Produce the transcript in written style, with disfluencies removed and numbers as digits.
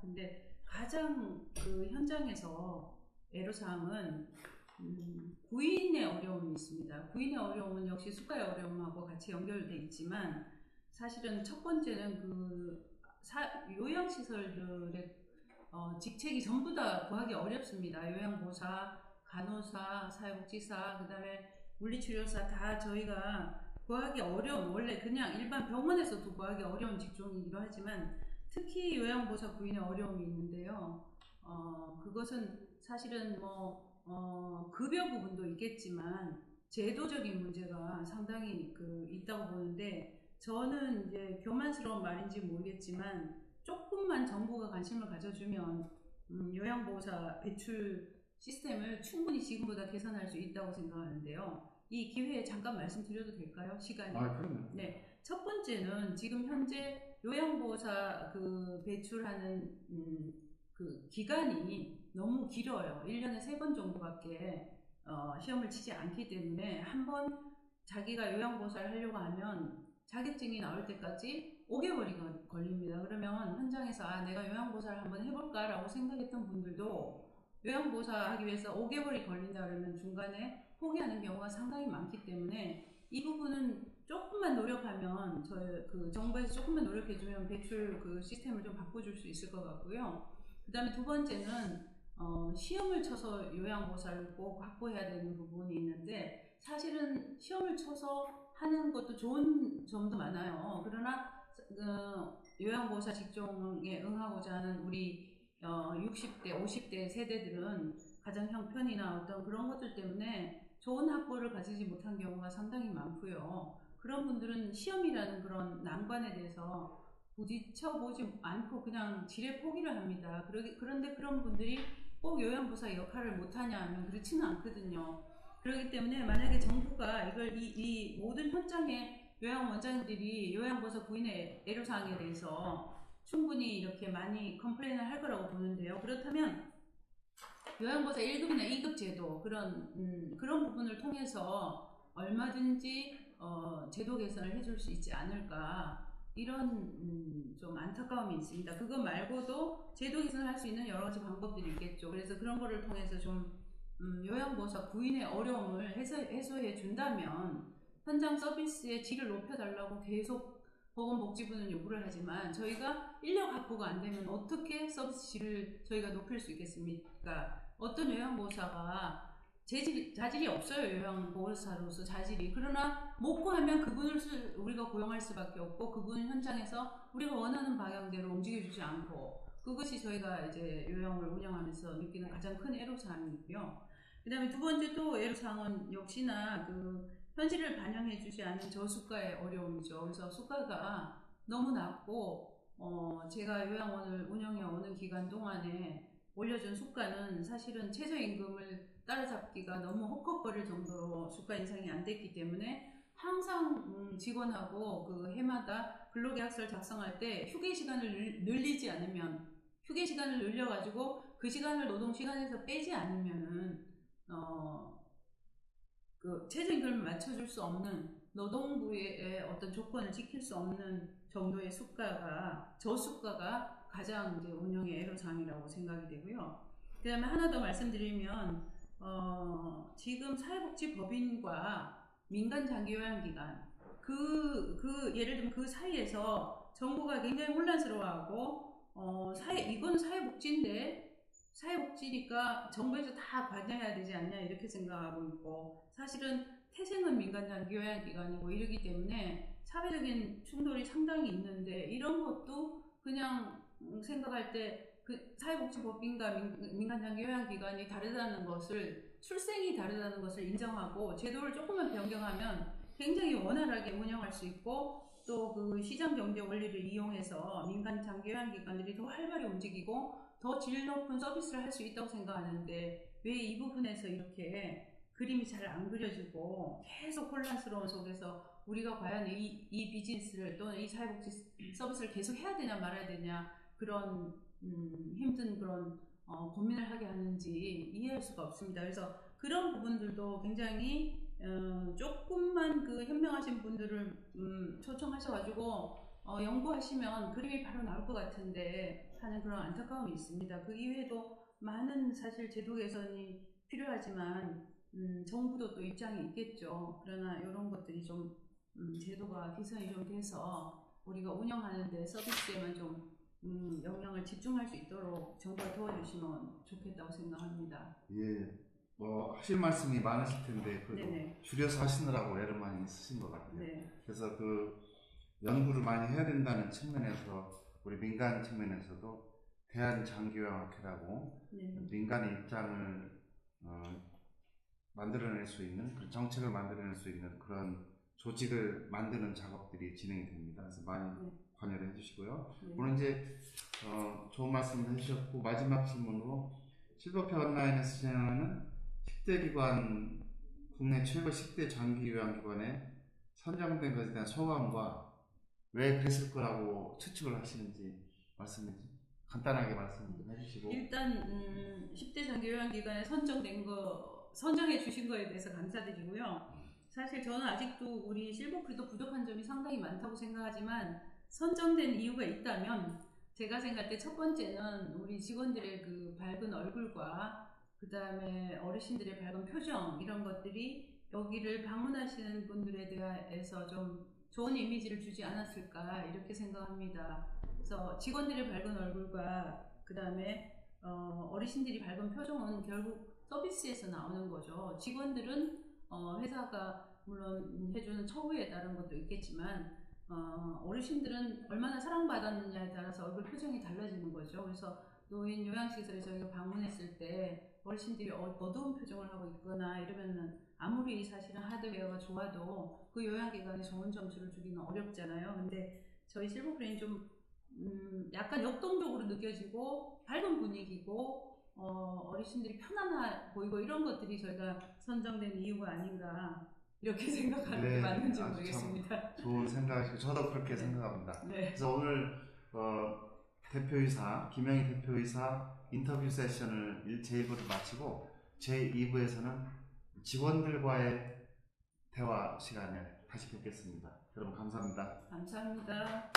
근데 가장 그 현장에서 애로사항은 구인의 어려움이 있습니다. 구인의 어려움은 역시 수가의 어려움하고 같이 연결돼 있지만 사실은 첫 번째는 그 요양시설들의 직책이 전부 다 구하기 어렵습니다. 요양보사, 간호사, 사회복지사, 그 다음에 물리치료사 다 저희가 구하기 어려운, 원래 그냥 일반 병원에서도 구하기 어려운 직종이기도 하지만 특히 요양보사 구인의 어려움이 있는데요. 그것은 사실은 급여 부분도 있겠지만 제도적인 문제가 상당히 있다고 보는데, 저는 이제 교만스러운 말인지 모르겠지만 조금만 정부가 관심을 가져주면 요양보호사 배출 시스템을 충분히 지금보다 개선할 수 있다고 생각하는데요. 이 기회에 잠깐 말씀드려도 될까요? 시간이? 그럼요. 네. 첫 번째는 지금 현재 요양보호사 배출하는 그 기간이 너무 길어요. 1년에 3번 정도밖에 시험을 치지 않기 때문에 한 번 자기가 요양보호사를 하려고 하면 자격증이 나올 때까지 5개월이 걸립니다. 그러면 현장에서 내가 요양보호사를 한번 해볼까 라고 생각했던 분들도 요양보호사 하기 위해서 5개월이 걸린다 그러면 중간에 포기하는 경우가 상당히 많기 때문에 이 부분은 조금만 노력하면 정부에서 조금만 노력해주면 배출 시스템을 좀 바꿔줄 수 있을 것 같고요. 그 다음에 두 번째는 시험을 쳐서 요양보호사를 꼭 확보해야 되는 부분이 있는데, 사실은 시험을 쳐서 하는 것도 좋은 점도 많아요. 그러나 요양보호사 직종에 응하고자 하는 우리 60대, 50대 세대들은 가정 형편이나 어떤 그런 것들 때문에 좋은 학벌을 가지지 못한 경우가 상당히 많고요. 그런 분들은 시험이라는 그런 난관에 대해서 부딪혀보지 않고 그냥 지레 포기를 합니다. 그런데 그런 분들이 꼭 요양보호사 역할을 못하냐 하면 그렇지는 않거든요. 그렇기 때문에 만약에 정부가 이걸 이 모든 현장의 요양원장들이 요양보호사 구인의 애로사항에 대해서 충분히 이렇게 많이 컴플레인을 할 거라고 보는데요. 그렇다면 요양보호사 1급이나 2급 제도 그런 부분을 통해서 얼마든지 제도 개선을 해줄 수 있지 않을까, 이런 좀 안타까움이 있습니다. 그거 말고도 제도 개선을 할 수 있는 여러 가지 방법들이 있겠죠. 그래서 그런 거를 통해서 좀 요양보호사 구인의 어려움을 해소해 준다면 현장 서비스의 질을 높여달라고 계속 보건복지부는 요구를 하지만 저희가 인력 확보가 안 되면 어떻게 서비스 질을 저희가 높일 수 있겠습니까? 어떤 요양보호사가 자질이 없어요. 요양보호사로서 자질이. 그러나 못 구하면 그분을 우리가 고용할 수밖에 없고, 그분은 현장에서 우리가 원하는 방향대로 움직여주지 않고, 그것이 저희가 이제 요양을 운영하면서 느끼는 가장 큰 애로사항이고요. 그 다음에 두 번째 또 애로사항은 역시나 현실을 반영해주지 않은 저수가의 어려움이죠. 그래서 수가가 너무 낮고, 제가 요양원을 운영해 오는 기간 동안에 올려준 수가는 사실은 최저임금을 따라잡기가 너무 헉헉거릴 정도로 수가 인상이 안 됐기 때문에 항상 직원하고 해마다 근로계약서를 작성할 때 휴게 시간을 늘리지 않으면, 휴게 시간을 늘려가지고 그 시간을 노동시간에서 빼지 않으면은 최저임금을 맞춰줄 수 없는, 노동부의 어떤 조건을 지킬 수 없는 정도의 저수가가 가장 이제 운영의 애로사항이라고 생각이 되고요. 그 다음에 하나 더 말씀드리면, 지금 사회복지법인과 민간장기요양기관, 예를 들면 그 사이에서 정부가 굉장히 혼란스러워하고, 이건 사회복지인데, 사회복지니까 정부에서 다 관여해야 되지 않냐 이렇게 생각하고 있고, 사실은 태생은 민간장기요양기관이고 이러기 때문에 사회적인 충돌이 상당히 있는데, 이런 것도 그냥 생각할 때 사회복지법인과 민간장기요양기관이 다르다는 것을, 출생이 다르다는 것을 인정하고 제도를 조금만 변경하면 굉장히 원활하게 운영할 수 있고, 또 시장경제 원리를 이용해서 민간장기요양기관들이 더 활발히 움직이고 더 질 높은 서비스를 할 수 있다고 생각하는데, 왜 이 부분에서 이렇게 그림이 잘 안 그려지고 계속 혼란스러운 속에서 우리가 과연 이 비즈니스를 또는 이 사회복지 서비스를 계속 해야 되냐 말아야 되냐, 그런 힘든 그런 고민을 하게 하는지 이해할 수가 없습니다. 그래서 그런 부분들도 굉장히 조금만 현명하신 분들을 초청하셔가지고 연구하시면 그림이 바로 나올 것 같은데, 하는 그런 안타까움이 있습니다. 그 이외에도 많은 사실 제도 개선이 필요하지만 정부도 또 입장이 있겠죠. 그러나 이런 것들이 좀 제도가 개선이 좀 돼서 우리가 운영하는 데 서비스에만 좀 영향을 집중할 수 있도록 정부가 도와주시면 좋겠다고 생각합니다. 예, 뭐 하실 말씀이 많으실 텐데 그래도 네네. 줄여서 하시느라고 애를 많이 쓰신 것 같아요. 네. 그래서 그 연구를 많이 해야 된다는 측면에서 우리 민간 측면에서도 대한장기요양학회라고 네. 민간의 입장을 만들어낼 수 있는 그런 정책을 만들어낼 수 있는 그런 조직을 만드는 작업들이 진행이 됩니다. 그래서 많이 관여를 해주시고요. 네. 오늘 이제 좋은 말씀 해주셨고 마지막 질문으로 실버페 온라인에서 진행하는 10대 기관 국내 최고 10대 장기요양기관에 선정된 것에 대한 소감과 왜 그랬을 거라고 추측을 하시는지 간단하게 말씀 좀 해주시고. 일단 10대 장기요양기관에 선정해 주신 거에 대해서 감사드리고요. 사실 저는 아직도 우리 실버풀도 부족한 점이 상당히 많다고 생각하지만 선정된 이유가 있다면 제가 생각할 때 첫 번째는 우리 직원들의 그 밝은 얼굴과 그 다음에 어르신들의 밝은 표정 이런 것들이 여기를 방문하시는 분들에 대해서 좀 좋은 이미지를 주지 않았을까 이렇게 생각합니다. 그래서 직원들의 밝은 얼굴과 그 다음에 어르신들이 밝은 표정은 결국 서비스에서 나오는 거죠. 직원들은 회사가 물론 해주는 처우에 따른 것도 있겠지만 어르신들은 얼마나 사랑받았느냐에 따라서 얼굴 표정이 달라지는 거죠. 그래서 노인 요양시설에 저희가 방문했을 때 어르신들이 어두운 표정을 하고 있거나 이러면은 아무리 사실은 하드웨어가 좋아도 그 요양기관에 좋은 점수를 주기는 어렵잖아요. 근데 저희 실버프레인 좀 약간 역동적으로 느껴지고 밝은 분위기고 어르신들이 편안해 보이고 이런 것들이 저희가 선정된 이유가 아닌가 이렇게 생각하는 게 맞는지 모르겠습니다. 좋은 생각이시고 저도 그렇게 생각합니다. 네. 그래서 오늘 대표이사 김영희 대표이사 인터뷰 세션을 제1부를 마치고 제2부에서는 직원들과의 대화 시간에 다시 뵙겠습니다. 여러분 감사합니다. 감사합니다.